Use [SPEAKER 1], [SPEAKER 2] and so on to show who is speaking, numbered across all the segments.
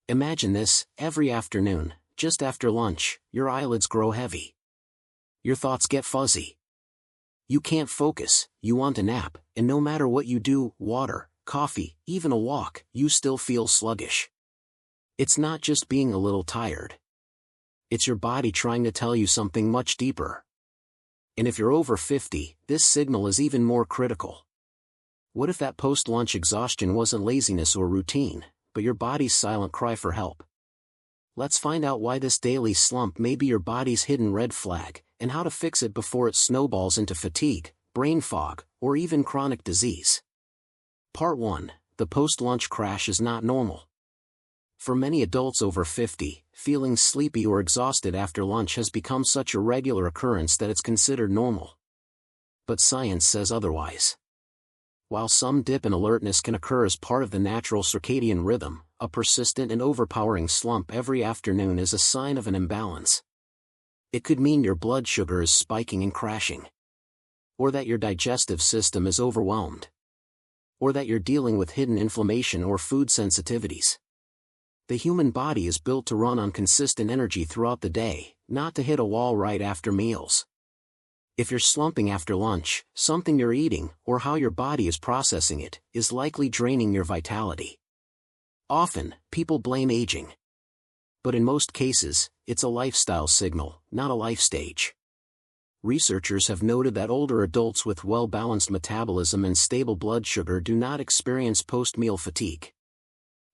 [SPEAKER 1] Imagine this: every afternoon, just after lunch, your eyelids grow heavy. Your thoughts get fuzzy. You can't focus, you want a nap, and no matter what you do, water, coffee, even a walk, you still feel sluggish. It's not just being a little tired. It's your body trying to tell you something much deeper. And if you're over 50, this signal is even more critical. What if that post-lunch exhaustion wasn't laziness or routine, but your body's silent cry for help? Let's find out why this daily slump may be your body's hidden red flag, and how to fix it before it snowballs into fatigue, brain fog, or even chronic disease. Part 1. The post-lunch crash is not normal. For many adults over 50, feeling sleepy or exhausted after lunch has become such a regular occurrence that it's considered normal. But science says otherwise. While some dip in alertness can occur as part of the natural circadian rhythm, a persistent and overpowering slump every afternoon is a sign of an imbalance. It could mean your blood sugar is spiking and crashing. Or that your digestive system is overwhelmed. Or that you're dealing with hidden inflammation or food sensitivities. The human body is built to run on consistent energy throughout the day, not to hit a wall right after meals. If you're slumping after lunch, something you're eating, or how your body is processing it, is likely draining your vitality. Often, people blame aging. But in most cases, it's a lifestyle signal, not a life stage. Researchers have noted that older adults with well-balanced metabolism and stable blood sugar do not experience post-meal fatigue.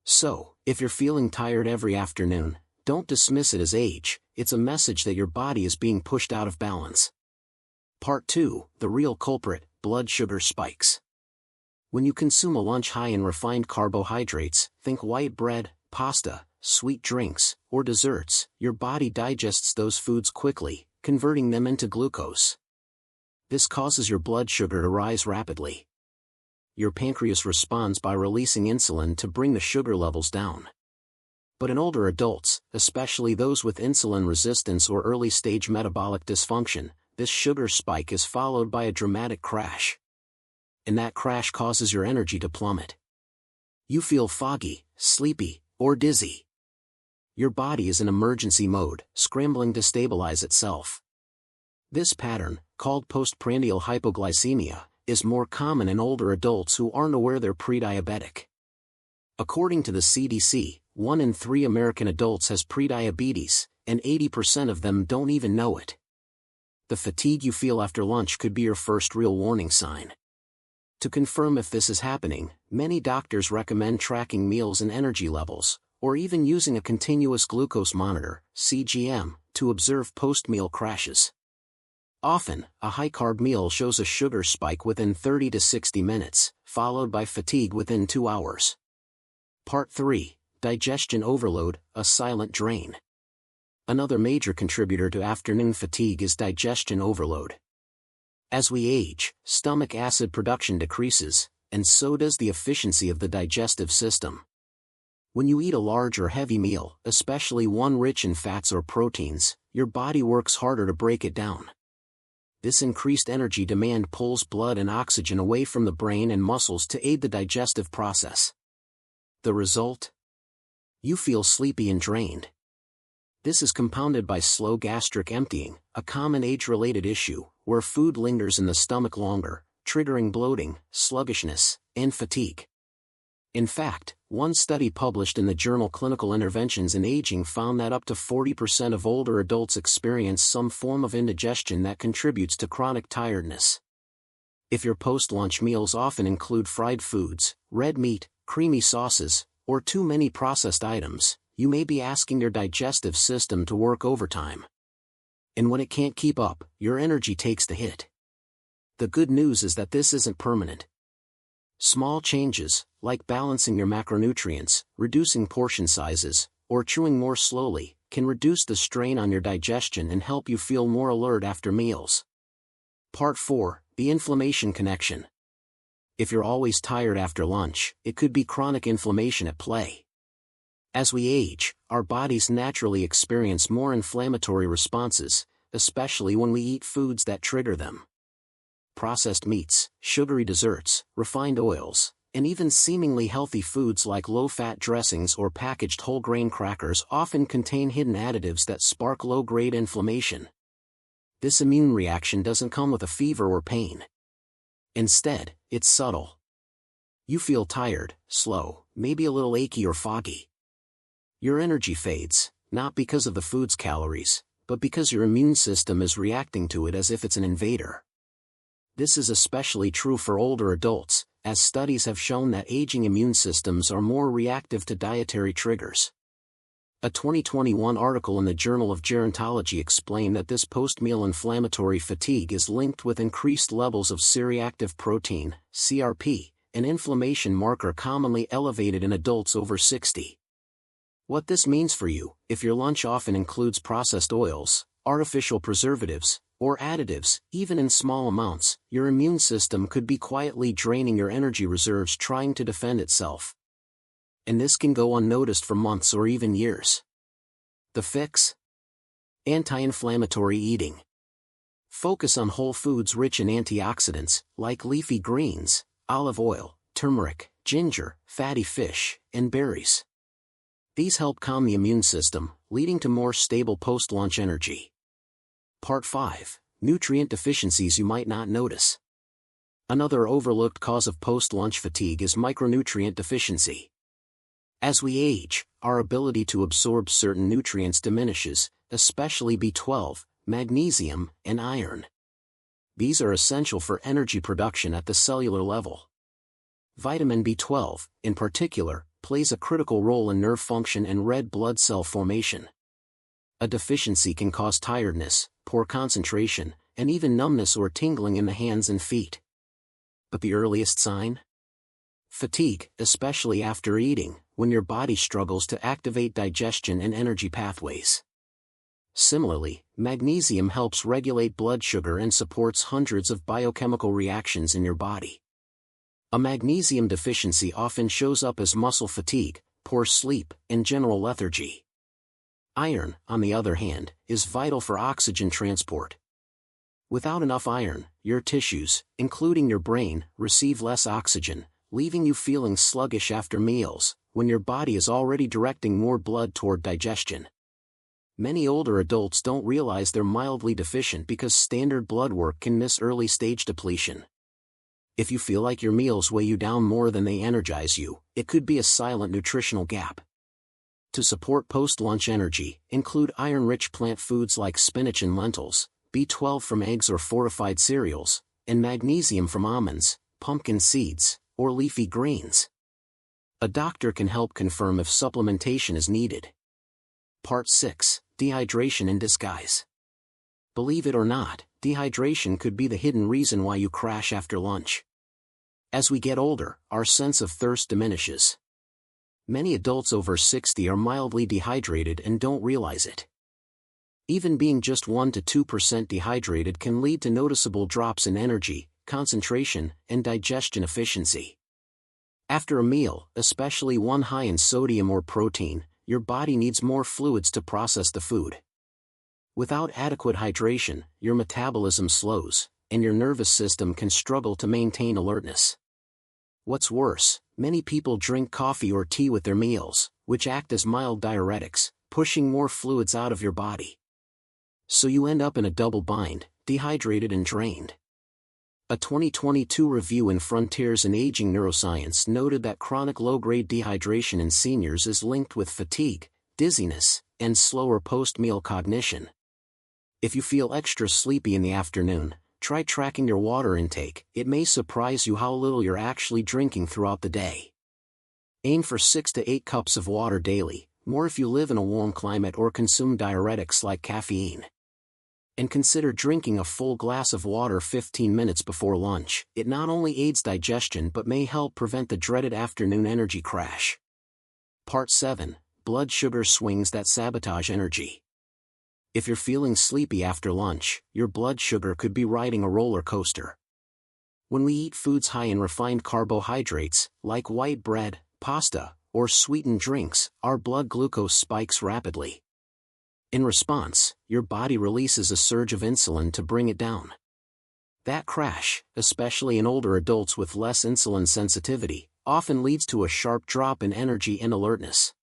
[SPEAKER 1] So, if you're feeling tired every afternoon, don't dismiss it as age. It's a message that your body is being pushed out of balance. Part 2. The real culprit: blood sugar spikes. When you consume a lunch high in refined carbohydrates, think white bread, pasta, sweet drinks, or desserts, your body digests those foods quickly, converting them into glucose. This causes your blood sugar to rise rapidly. Your pancreas responds by releasing insulin to bring the sugar levels down. But in older adults, especially those with insulin resistance or early-stage metabolic dysfunction, this sugar spike is followed by a dramatic crash. And that crash causes your energy to plummet. You feel foggy, sleepy, or dizzy. Your body is in emergency mode, scrambling to stabilize itself. This pattern, called postprandial hypoglycemia, is more common in older adults who aren't aware they're pre-diabetic. According to the CDC, 1 in 3 American adults has prediabetes, and 80% of them don't even know it. The fatigue you feel after lunch could be your first real warning sign. To confirm if this is happening, many doctors recommend tracking meals and energy levels, or even using a continuous glucose monitor, CGM, to observe post-meal crashes. Often, a high-carb meal shows a sugar spike within 30 to 60 minutes, followed by fatigue within 2 hours. Part 3. Digestion overload, a silent drain. Another major contributor to afternoon fatigue is digestion overload. As we age, stomach acid production decreases, and so does the efficiency of the digestive system. When you eat a large or heavy meal, especially one rich in fats or proteins, your body works harder to break it down. This increased energy demand pulls blood and oxygen away from the brain and muscles to aid the digestive process. The result? You feel sleepy and drained. This is compounded by slow gastric emptying, a common age-related issue, where food lingers in the stomach longer, triggering bloating, sluggishness, and fatigue. In fact, one study published in the journal Clinical Interventions in Aging found that up to 40% of older adults experience some form of indigestion that contributes to chronic tiredness. If your post-lunch meals often include fried foods, red meat, creamy sauces, or too many processed items, you may be asking your digestive system to work overtime. And when it can't keep up, your energy takes the hit. The good news is that this isn't permanent. Small changes, like balancing your macronutrients, reducing portion sizes, or chewing more slowly, can reduce the strain on your digestion and help you feel more alert after meals. Part 4. The inflammation connection. If you're always tired after lunch, it could be chronic inflammation at play. As we age, our bodies naturally experience more inflammatory responses, especially when we eat foods that trigger them. Processed meats, sugary desserts, refined oils, and even seemingly healthy foods like low-fat dressings or packaged whole-grain crackers often contain hidden additives that spark low-grade inflammation. This immune reaction doesn't come with a fever or pain. Instead, it's subtle. You feel tired, slow, maybe a little achy or foggy. Your energy fades, not because of the food's calories, but because your immune system is reacting to it as if it's an invader. This is especially true for older adults, as studies have shown that aging immune systems are more reactive to dietary triggers. A 2021 article in the Journal of Gerontology explained that this post-meal inflammatory fatigue is linked with increased levels of C-reactive protein, CRP, an inflammation marker commonly elevated in adults over 60. What this means for you: if your lunch often includes processed oils, artificial preservatives, or additives, even in small amounts, your immune system could be quietly draining your energy reserves trying to defend itself. And this can go unnoticed for months or even years. The fix? Anti-inflammatory eating. Focus on whole foods rich in antioxidants, like leafy greens, olive oil, turmeric, ginger, fatty fish, and berries. These help calm the immune system, leading to more stable post-lunch energy. Part 5. Nutrient deficiencies you might not notice. Another overlooked cause of post-lunch fatigue is micronutrient deficiency. As we age, our ability to absorb certain nutrients diminishes, especially B12, magnesium, and iron. These are essential for energy production at the cellular level. Vitamin B12, in particular, plays a critical role in nerve function and red blood cell formation. A deficiency can cause tiredness, poor concentration, and even numbness or tingling in the hands and feet. But the earliest sign? Fatigue, especially after eating, when your body struggles to activate digestion and energy pathways. Similarly, magnesium helps regulate blood sugar and supports hundreds of biochemical reactions in your body. A magnesium deficiency often shows up as muscle fatigue, poor sleep, and general lethargy. Iron, on the other hand, is vital for oxygen transport. Without enough iron, your tissues, including your brain, receive less oxygen, leaving you feeling sluggish after meals, when your body is already directing more blood toward digestion. Many older adults don't realize they're mildly deficient because standard blood work can miss early-stage depletion. If you feel like your meals weigh you down more than they energize you, it could be a silent nutritional gap. To support post-lunch energy, include iron-rich plant foods like spinach and lentils, B12 from eggs or fortified cereals, and magnesium from almonds, pumpkin seeds, or leafy greens. A doctor can help confirm if supplementation is needed. Part 6. Dehydration in disguise. Believe it or not, dehydration could be the hidden reason why you crash after lunch. As we get older, our sense of thirst diminishes. Many adults over 60 are mildly dehydrated and don't realize it. Even being just 1 to 2% dehydrated can lead to noticeable drops in energy, concentration, and digestion efficiency. After a meal, especially one high in sodium or protein, your body needs more fluids to process the food. Without adequate hydration, your metabolism slows, and your nervous system can struggle to maintain alertness. What's worse, many people drink coffee or tea with their meals, which act as mild diuretics, pushing more fluids out of your body. So you end up in a double bind, dehydrated and drained. A 2022 review in Frontiers in Aging Neuroscience noted that chronic low-grade dehydration in seniors is linked with fatigue, dizziness, and slower post-meal cognition. If you feel extra sleepy in the afternoon, try tracking your water intake. It may surprise you how little you're actually drinking throughout the day. Aim for 6 to 8 cups of water daily, more if you live in a warm climate or consume diuretics like caffeine. And consider drinking a full glass of water 15 minutes before lunch. It not only aids digestion but may help prevent the dreaded afternoon energy crash. Part 7. Blood sugar swings that sabotage energy. If you're feeling sleepy after lunch, your blood sugar could be riding a roller coaster. When we eat foods high in refined carbohydrates, like white bread, pasta, or sweetened drinks, our blood glucose spikes rapidly. In response, your body releases a surge of insulin to bring it down. That crash, especially in older adults with less insulin sensitivity, often leads to a sharp drop in energy and alertness.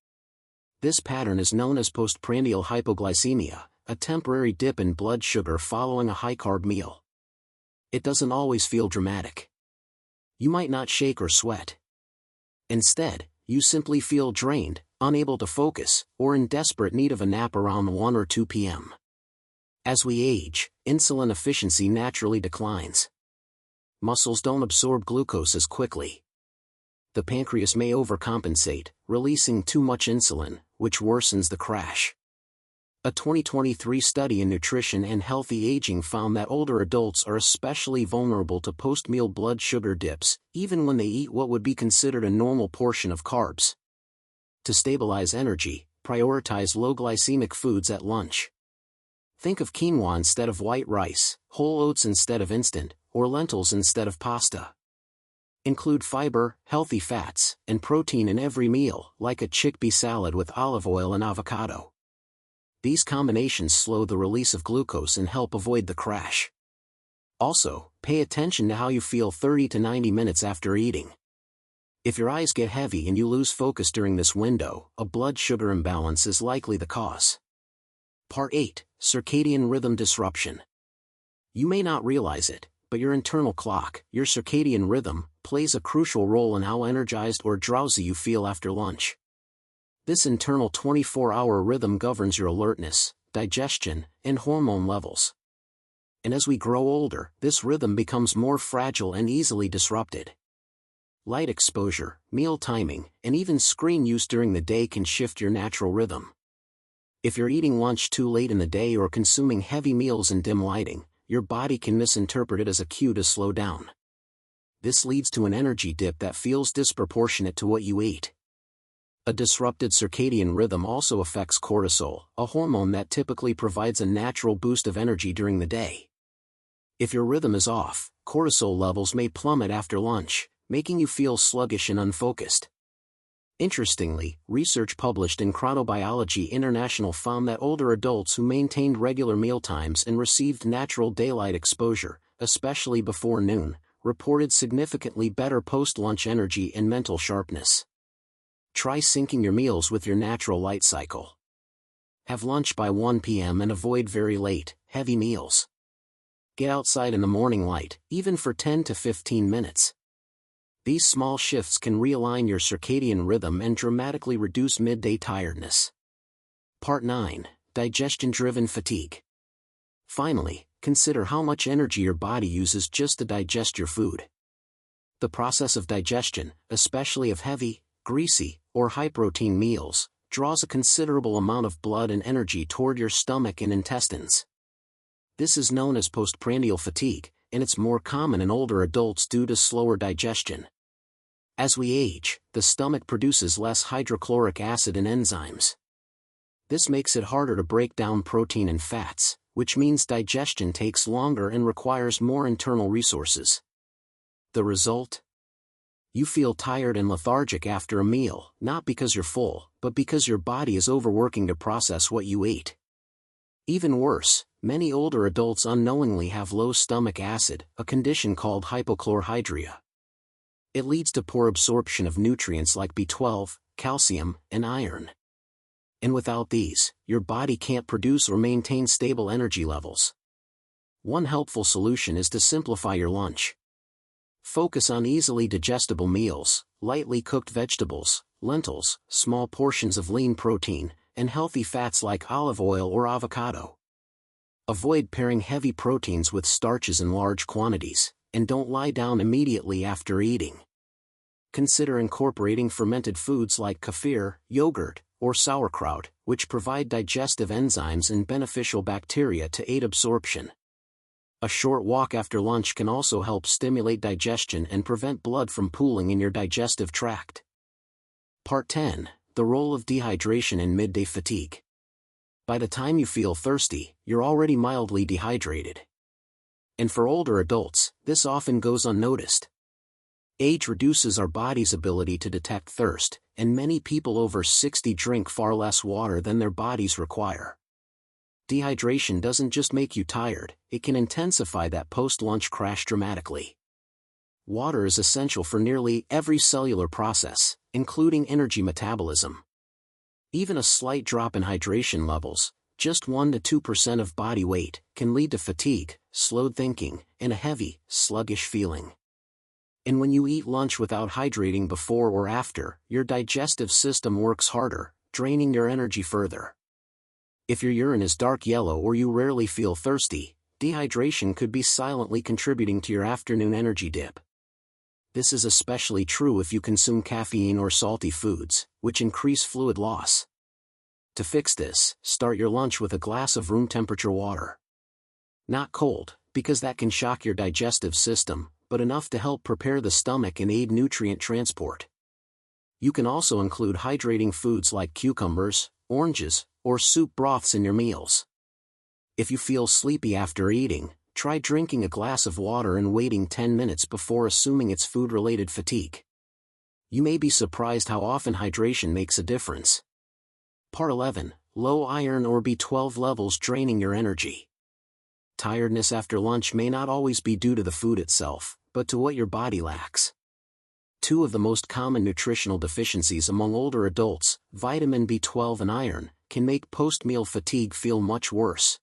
[SPEAKER 1] This pattern is known as postprandial hypoglycemia, a temporary dip in blood sugar following a high-carb meal. It doesn't always feel dramatic. You might not shake or sweat. Instead, you simply feel drained, unable to focus, or in desperate need of a nap around 1 or 2 p.m. As we age, insulin efficiency naturally declines. Muscles don't absorb glucose as quickly. The pancreas may overcompensate, releasing too much insulin, which worsens the crash. A 2023 study in nutrition and healthy aging found that older adults are especially vulnerable to post-meal blood sugar dips, even when they eat what would be considered a normal portion of carbs. To stabilize energy, prioritize low glycemic foods at lunch. Think of quinoa instead of white rice, whole oats instead of instant, or lentils instead of pasta. Include fiber, healthy fats, and protein in every meal, like a chickpea salad with olive oil and avocado. These combinations slow the release of glucose and help avoid the crash. Also, pay attention to how you feel 30 to 90 minutes after eating. If your eyes get heavy and you lose focus during this window, a blood sugar imbalance is likely the cause. Part 8. Circadian Rhythm Disruption. You may not realize it, but your internal clock, your circadian rhythm, plays a crucial role in how energized or drowsy you feel after lunch. This internal 24-hour rhythm governs your alertness, digestion, and hormone levels. And as we grow older, this rhythm becomes more fragile and easily disrupted. Light exposure, meal timing, and even screen use during the day can shift your natural rhythm. If you're eating lunch too late in the day or consuming heavy meals in dim lighting, your body can misinterpret it as a cue to slow down. This leads to an energy dip that feels disproportionate to what you ate. A disrupted circadian rhythm also affects cortisol, a hormone that typically provides a natural boost of energy during the day. If your rhythm is off, cortisol levels may plummet after lunch, making you feel sluggish and unfocused. Interestingly, research published in Chronobiology International found that older adults who maintained regular mealtimes and received natural daylight exposure, especially before noon, reported significantly better post-lunch energy and mental sharpness. Try syncing your meals with your natural light cycle. Have lunch by 1 p.m. and avoid very late, heavy meals. Get outside in the morning light, even for 10 to 15 minutes. These small shifts can realign your circadian rhythm and dramatically reduce midday tiredness. Part 9. Digestion-driven fatigue. Finally, consider how much energy your body uses just to digest your food. The process of digestion, especially of heavy, greasy, or high-protein meals, draws a considerable amount of blood and energy toward your stomach and intestines. This is known as postprandial fatigue, and it's more common in older adults due to slower digestion. As we age, the stomach produces less hydrochloric acid and enzymes. This makes it harder to break down protein and fats, which means digestion takes longer and requires more internal resources. The result? You feel tired and lethargic after a meal, not because you're full, but because your body is overworking to process what you ate. Even worse, many older adults unknowingly have low stomach acid, a condition called hypochlorhydria. It leads to poor absorption of nutrients like B12, calcium, and iron. And without these, your body can't produce or maintain stable energy levels. One helpful solution is to simplify your lunch. Focus on easily digestible meals, lightly cooked vegetables, lentils, small portions of lean protein, and healthy fats like olive oil or avocado. Avoid pairing heavy proteins with starches in large quantities, and don't lie down immediately after eating. Consider incorporating fermented foods like kefir, yogurt, or sauerkraut, which provide digestive enzymes and beneficial bacteria to aid absorption. A short walk after lunch can also help stimulate digestion and prevent blood from pooling in your digestive tract. Part 10. The role of dehydration in midday fatigue. By the time you feel thirsty, you're already mildly dehydrated. And for older adults, this often goes unnoticed. Age reduces our body's ability to detect thirst, and many people over 60 drink far less water than their bodies require. Dehydration doesn't just make you tired, it can intensify that post-lunch crash dramatically. Water is essential for nearly every cellular process, including energy metabolism. Even a slight drop in hydration levels, just 1 to 2% of body weight, can lead to fatigue, slowed thinking, and a heavy, sluggish feeling. And when you eat lunch without hydrating before or after, your digestive system works harder, draining your energy further. If your urine is dark yellow or you rarely feel thirsty, dehydration could be silently contributing to your afternoon energy dip. This is especially true if you consume caffeine or salty foods, which increase fluid loss. To fix this, start your lunch with a glass of room temperature water. Not cold, because that can shock your digestive system, but enough to help prepare the stomach and aid nutrient transport. You can also include hydrating foods like cucumbers, oranges, or soup broths in your meals. If you feel sleepy after eating, try drinking a glass of water and waiting 10 minutes before assuming it's food-related fatigue. You may be surprised how often hydration makes a difference. Part 11. Low iron or B12 levels draining your energy. Tiredness after lunch may not always be due to the food itself, but to what your body lacks. Two of the most common nutritional deficiencies among older adults, vitamin B12 and iron, can make post-meal fatigue feel much worse.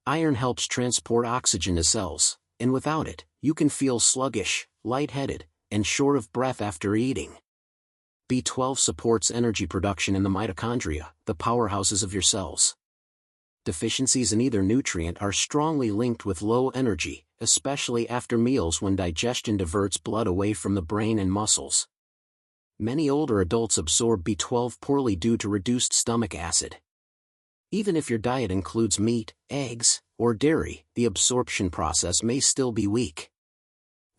[SPEAKER 1] Iron helps transport oxygen to cells, and without it, you can feel sluggish, lightheaded, and short of breath after eating. B12 supports energy production in the mitochondria, the powerhouses of your cells. Deficiencies in either nutrient are strongly linked with low energy, especially after meals when digestion diverts blood away from the brain and muscles. Many older adults absorb B12 poorly due to reduced stomach acid. Even if your diet includes meat, eggs, or dairy, the absorption process may still be weak.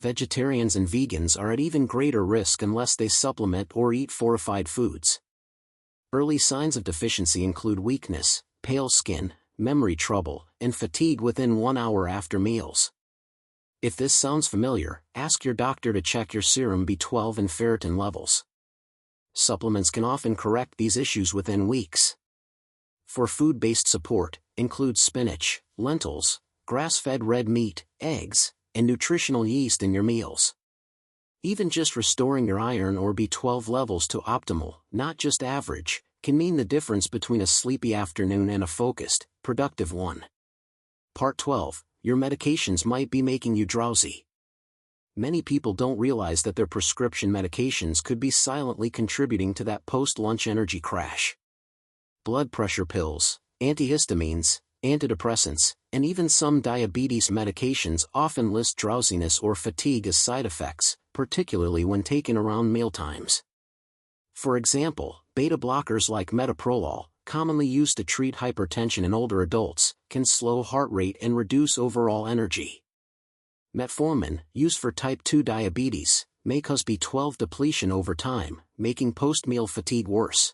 [SPEAKER 1] Vegetarians and vegans are at even greater risk unless they supplement or eat fortified foods. Early signs of deficiency include weakness, pale skin, memory trouble, and fatigue within 1 hour after meals. If this sounds familiar, ask your doctor to check your serum B12 and ferritin levels. Supplements can often correct these issues within weeks. For food-based support, include spinach, lentils, grass-fed red meat, eggs, and nutritional yeast in your meals. Even just restoring your iron or B12 levels to optimal, not just average, can mean the difference between a sleepy afternoon and a focused, productive one. Part 12. Your medications might be making you drowsy. Many people don't realize that their prescription medications could be silently contributing to that post-lunch energy crash. Blood pressure pills, antihistamines, antidepressants, and even some diabetes medications often list drowsiness or fatigue as side effects, particularly when taken around mealtimes. For example, beta blockers like metoprolol, commonly used to treat hypertension in older adults, can slow heart rate and reduce overall energy. Metformin, used for type 2 diabetes, may cause B12 depletion over time, making post-meal fatigue worse.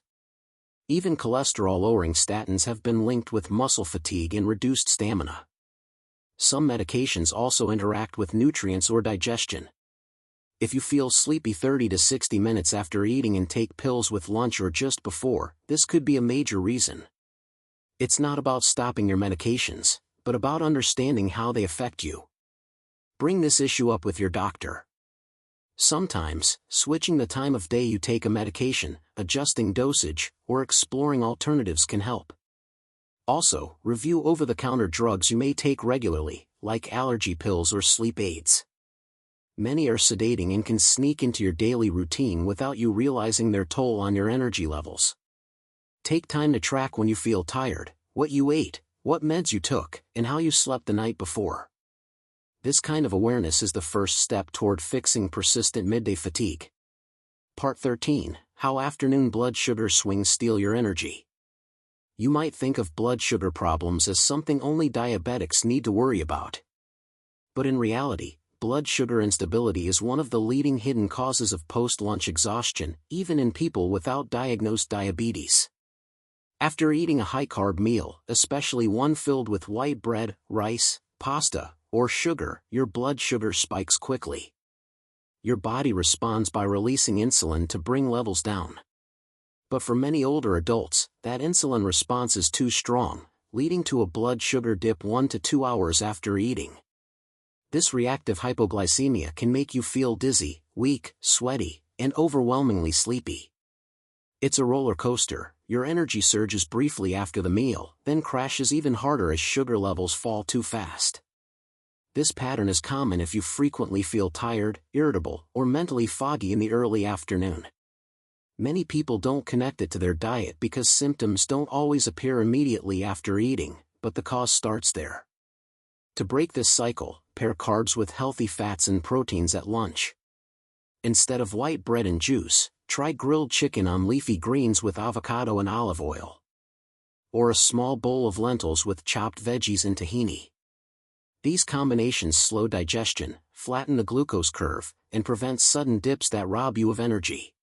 [SPEAKER 1] Even cholesterol-lowering statins have been linked with muscle fatigue and reduced stamina. Some medications also interact with nutrients or digestion. If you feel sleepy 30 to 60 minutes after eating and take pills with lunch or just before, this could be a major reason. It's not about stopping your medications, but about understanding how they affect you. Bring this issue up with your doctor. Sometimes, switching the time of day you take a medication, adjusting dosage, or exploring alternatives can help. Also, review over-the-counter drugs you may take regularly, like allergy pills or sleep aids. Many are sedating and can sneak into your daily routine without you realizing their toll on your energy levels. Take time to track when you feel tired, what you ate, what meds you took, and how you slept the night before. This kind of awareness is the first step toward fixing persistent midday fatigue. Part 13. How afternoon blood sugar swings steal your energy. You might think of blood sugar problems as something only diabetics need to worry about. But in reality, blood sugar instability is one of the leading hidden causes of post-lunch exhaustion, even in people without diagnosed diabetes. After eating a high-carb meal, especially one filled with white bread, rice, pasta, or sugar, your blood sugar spikes quickly. Your body responds by releasing insulin to bring levels down. But for many older adults, that insulin response is too strong, leading to a blood sugar dip 1 to 2 hours after eating. This reactive hypoglycemia can make you feel dizzy, weak, sweaty, and overwhelmingly sleepy. It's a roller coaster. Your energy surges briefly after the meal, then crashes even harder as sugar levels fall too fast. This pattern is common if you frequently feel tired, irritable, or mentally foggy in the early afternoon. Many people don't connect it to their diet because symptoms don't always appear immediately after eating, but the cause starts there. To break this cycle, pair carbs with healthy fats and proteins at lunch. Instead of white bread and juice, try grilled chicken on leafy greens with avocado and olive oil. Or a small bowl of lentils with chopped veggies and tahini. These combinations slow digestion, flatten the glucose curve, and prevent sudden dips that rob you of energy.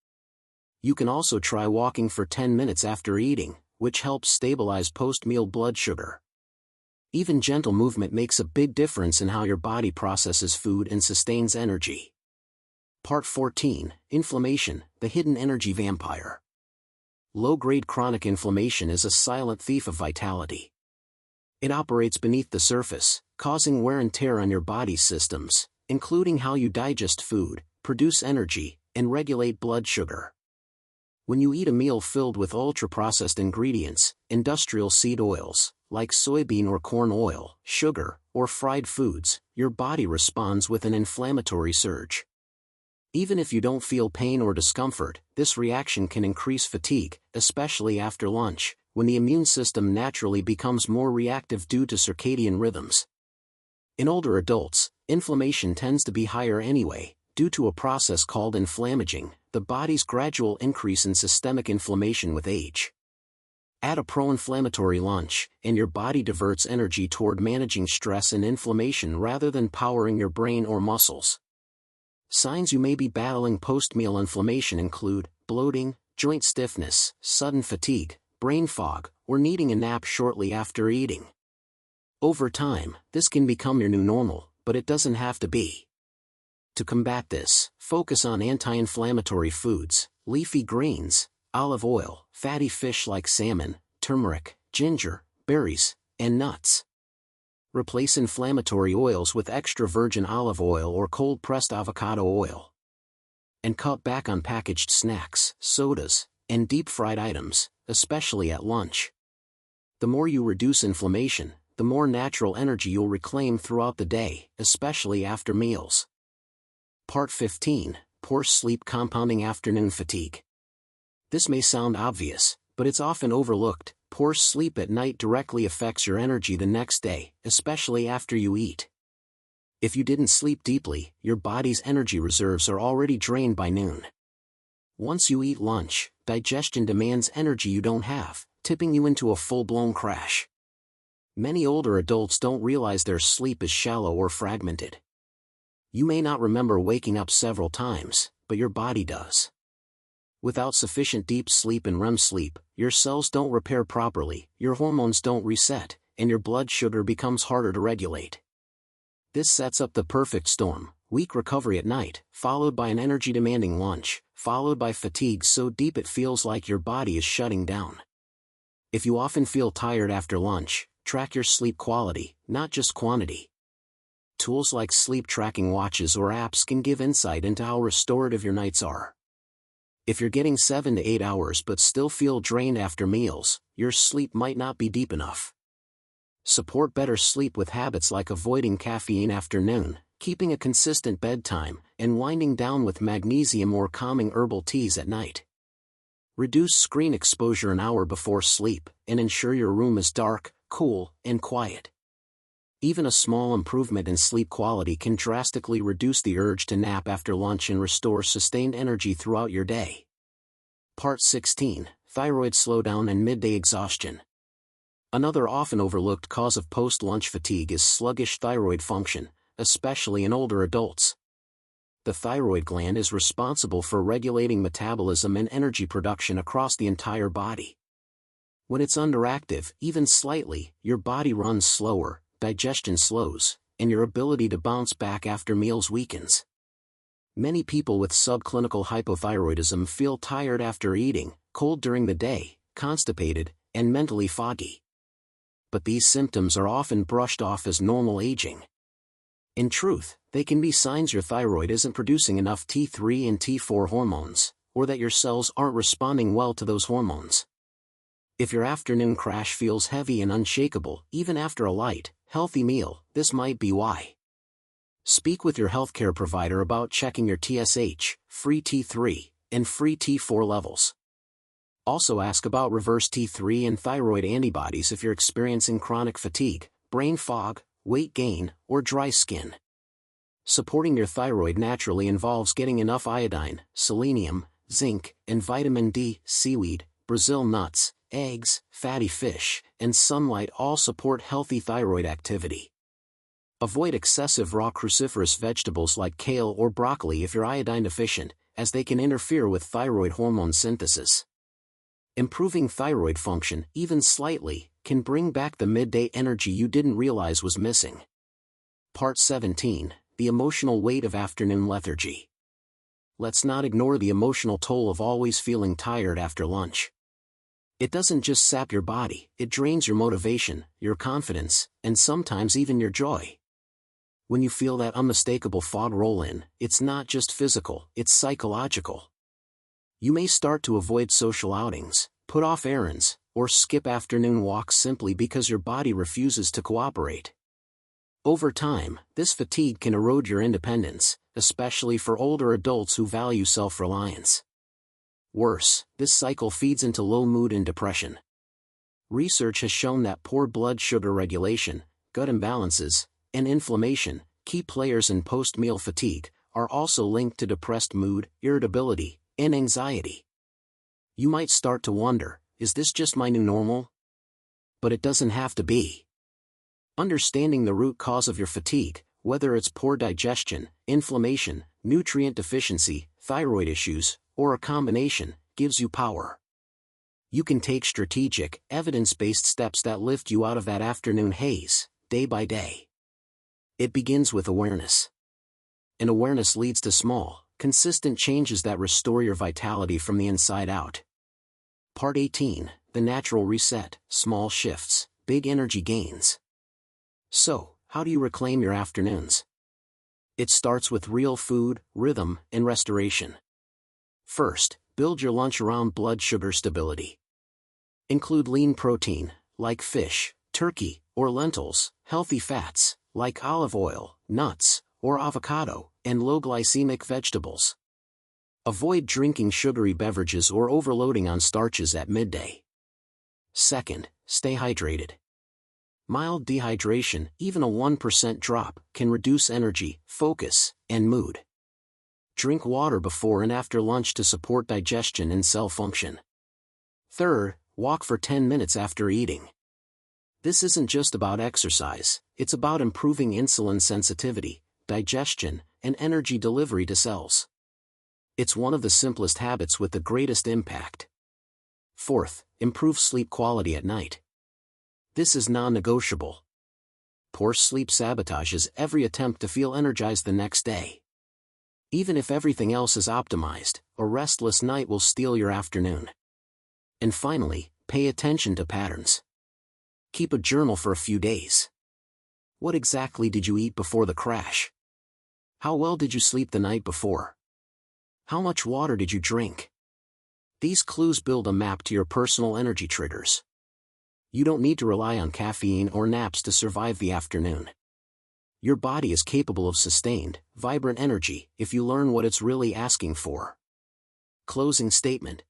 [SPEAKER 1] You can also try walking for 10 minutes after eating, which helps stabilize post-meal blood sugar. Even gentle movement makes a big difference in how your body processes food and sustains energy. Part 14, Inflammation, the Hidden Energy Vampire. Low-grade chronic inflammation is a silent thief of vitality. It operates beneath the surface, causing wear and tear on your body's systems, including how you digest food, produce energy, and regulate blood sugar. When you eat a meal filled with ultra-processed ingredients, industrial seed oils, like soybean or corn oil, sugar, or fried foods, your body responds with an inflammatory surge. Even if you don't feel pain or discomfort, this reaction can increase fatigue, especially after lunch, when the immune system naturally becomes more reactive due to circadian rhythms. In older adults, inflammation tends to be higher anyway, due to a process called inflammaging, the body's gradual increase in systemic inflammation with age. Add a pro-inflammatory lunch, and your body diverts energy toward managing stress and inflammation rather than powering your brain or muscles. Signs you may be battling post-meal inflammation include bloating, joint stiffness, sudden fatigue, brain fog, or needing a nap shortly after eating. Over time, this can become your new normal, but it doesn't have to be. To combat this, focus on anti-inflammatory foods, leafy greens, olive oil, fatty fish like salmon, turmeric, ginger, berries, and nuts. Replace inflammatory oils with extra virgin olive oil or cold-pressed avocado oil. And cut back on packaged snacks, sodas, and deep-fried items, especially at lunch. The more you reduce inflammation, the more natural energy you'll reclaim throughout the day, especially after meals. Part 15, Poor Sleep Compounding Afternoon Fatigue. This may sound obvious, but it's often overlooked. Poor sleep at night directly affects your energy the next day, especially after you eat. If you didn't sleep deeply, your body's energy reserves are already drained by noon. Once you eat lunch, digestion demands energy you don't have, tipping you into a full-blown crash. Many older adults don't realize their sleep is shallow or fragmented. You may not remember waking up several times, but your body does. Without sufficient deep sleep and REM sleep, your cells don't repair properly, your hormones don't reset, and your blood sugar becomes harder to regulate. This sets up the perfect storm: weak recovery at night, followed by an energy-demanding lunch, followed by fatigue so deep it feels like your body is shutting down. If you often feel tired after lunch, track your sleep quality, not just quantity. Tools like sleep tracking watches or apps can give insight into how restorative your nights are. If you're getting 7 to 8 hours but still feel drained after meals, your sleep might not be deep enough. Support better sleep with habits like avoiding caffeine after noon, keeping a consistent bedtime, and winding down with magnesium or calming herbal teas at night. Reduce screen exposure an hour before sleep, and ensure your room is dark, cool, and quiet. Even a small improvement in sleep quality can drastically reduce the urge to nap after lunch and restore sustained energy throughout your day. Part 16, Thyroid Slowdown and Midday Exhaustion. Another often overlooked cause of post-lunch fatigue is sluggish thyroid function, especially in older adults. The thyroid gland is responsible for regulating metabolism and energy production across the entire body. When it's underactive, even slightly, your body runs slower, digestion slows, and your ability to bounce back after meals weakens. Many people with subclinical hypothyroidism feel tired after eating, cold during the day, constipated, and mentally foggy. But these symptoms are often brushed off as normal aging. In truth, they can be signs your thyroid isn't producing enough T3 and T4 hormones, or that your cells aren't responding well to those hormones. If your afternoon crash feels heavy and unshakable, even after a light, healthy meal, this might be why. Speak with your healthcare provider about checking your TSH, free T3, and free T4 levels. Also ask about reverse T3 and thyroid antibodies if you're experiencing chronic fatigue, brain fog, weight gain, or dry skin. Supporting your thyroid naturally involves getting enough iodine, selenium, zinc, and vitamin D. Seaweed, Brazil nuts, eggs, fatty fish, and sunlight all support healthy thyroid activity. Avoid excessive raw cruciferous vegetables like kale or broccoli if you're iodine deficient, as they can interfere with thyroid hormone synthesis. Improving thyroid function, even slightly, can bring back the midday energy you didn't realize was missing. Part 17, The Emotional Weight of Afternoon Lethargy. Let's not ignore the emotional toll of always feeling tired after lunch. It doesn't just sap your body, it drains your motivation, your confidence, and sometimes even your joy. When you feel that unmistakable fog roll in, it's not just physical, it's psychological. You may start to avoid social outings, put off errands, or skip afternoon walks simply because your body refuses to cooperate. Over time, this fatigue can erode your independence, especially for older adults who value self-reliance. Worse, this cycle feeds into low mood and depression. Research has shown that poor blood sugar regulation, gut imbalances, and inflammation, key players in post-meal fatigue, are also linked to depressed mood, irritability, and anxiety. You might start to wonder, is this just my new normal? But it doesn't have to be. Understanding the root cause of your fatigue, whether it's poor digestion, inflammation, nutrient deficiency, thyroid issues, or a combination, gives you power. You can take strategic, evidence-based steps that lift you out of that afternoon haze, day by day. It begins with awareness. And awareness leads to small, consistent changes that restore your vitality from the inside out. Part 18, The Natural Reset, Small Shifts, Big Energy Gains. So, how do you reclaim your afternoons? It starts with real food, rhythm, and restoration. First, build your lunch around blood sugar stability. Include lean protein, like fish, turkey, or lentils, healthy fats, like olive oil, nuts, or avocado, and low-glycemic vegetables. Avoid drinking sugary beverages or overloading on starches at midday. Second, stay hydrated. Mild dehydration, even a 1% drop, can reduce energy, focus, and mood. Drink water before and after lunch to support digestion and cell function. Third, walk for 10 minutes after eating. This isn't just about exercise, it's about improving insulin sensitivity, digestion, and energy delivery to cells. It's one of the simplest habits with the greatest impact. Fourth, improve sleep quality at night. This is non-negotiable. Poor sleep sabotages every attempt to feel energized the next day. Even if everything else is optimized, a restless night will steal your afternoon. And finally, pay attention to patterns. Keep a journal for a few days. What exactly did you eat before the crash? How well did you sleep the night before? How much water did you drink? These clues build a map to your personal energy triggers. You don't need to rely on caffeine or naps to survive the afternoon. Your body is capable of sustained, vibrant energy if you learn what it's really asking for. Closing statement.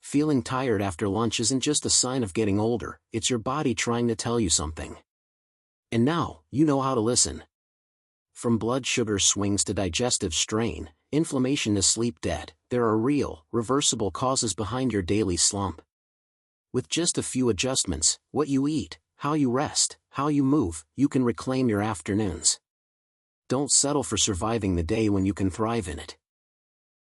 [SPEAKER 1] Feeling tired after lunch isn't just a sign of getting older, it's your body trying to tell you something. And now, you know how to listen. From blood sugar swings to digestive strain, inflammation to sleep debt, there are real, reversible causes behind your daily slump. With just a few adjustments, what you eat, how you rest, how you move, you can reclaim your afternoons. Don't settle for surviving the day when you can thrive in it.